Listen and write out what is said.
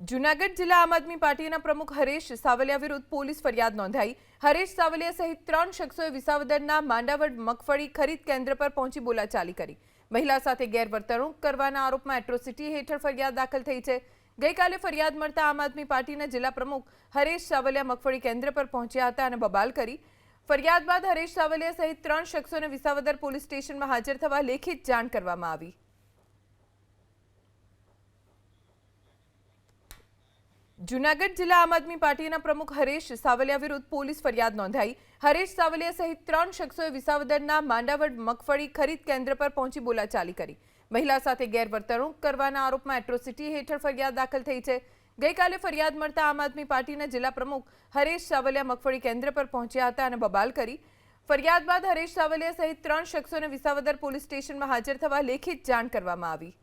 જૂનાગઢ જિલ્લા આમ આદમી પાર્ટીના પ્રમુખ હરેશ સાવલિયા વિરુદ્ધ પોલીસ ફરિયાદ નોંધાઈ। હરેશ સાવલિયા સહિત 3 શખ્સોએ વિસાવદરના માંડાવડ મગફળી ખરીદ કેન્દ્ર પર પહોંચી બોલાચાલી કરી। મહિલા સાથે ગેરવર્તણૂક કરવાના આરોપમાં એટ્રોસિટી હેઠળ ફરિયાદ દાખલ થઈ છે। ગઈકાલે ફરિયાદ મળતા આમ આદમી પાર્ટીના જિલ્લા પ્રમુખ હરેશ સાવલિયા મગફળી કેન્દ્ર પર પહોંચ્યા હતા અને બબાલ કરી। ફરિયાદ બાદ હરેશ સાવલિયા સહિત 3 શખ્સોને વિસાવદર પોલીસ સ્ટેશનમાં હાજર થવા લેખિત જાણ કરવામાં આવી। જૂનાગઢ જિલ્લા આમ આદમી પાર્ટીના પ્રમુખ હરેશ સાવલિયા સહિત 3 શખ્સોએ વિસાવદરના માંડાવડ મગફળી ખરીદ કેન્દ્ર પર પહોંચી બોલાચાલી કરી। મહિલા સાથે ગેરવર્તણૂક કરવાના આરોપમાં એટ્રોસિટી હેઠળ ફરિયાદ દાખલ થઈ છે। ગઈકાલે ફરિયાદ મળતા આમ આદમી પાર્ટીના જિલ્લા પ્રમુખ હરેશ સાવલિયા મગફળી કેન્દ્ર પર પહોંચ્યા હતા અને બબાલ કરી। ફરિયાદ બાદ હરેશ સાવલિયા સહિત 3 શખ્સોને વિસાવદર પોલીસ સ્ટેશનમાં હાજર થવા લેખિત જાણ કરવામાં આવી। જૂનાગઢ જિલ્લા આમ આદમી પાર્ટીના પ્રમુખ હરેશ સાવલિયા વિરુદ્ધ પોલીસ ફરિયાદ નોંધાઈ। હરેશ સાવલિયા સહિત 3 શખ્સોએ વિસાવદરના માંડાવડ મગફળી ખરીદ કેન્દ્ર પર પહોંચી બોલાચાલી કરી। મહિલા સાથે ગેરવર્તણૂક કરવાના આરોપમાં એટ્રોસિટી હેઠળ ફરિયાદ દાખલ થઈ છે। ગઈકાલે ફરિયાદ મળતા આમ આદમી પાર્ટીના જિલ્લા પ્રમુખ હરેશ સાવલિયા મગફળી કેન્દ્ર પર પહોંચ્યા હતા અને બબાલ કરી। ફરિયાદ બાદ હરેશ સાવલિયા સહિત 3 શખ્સોને વિસાવદર પોલીસ સ્ટેશનમાં હાજર થવા લેખિત જાણ કરવામાં આવી।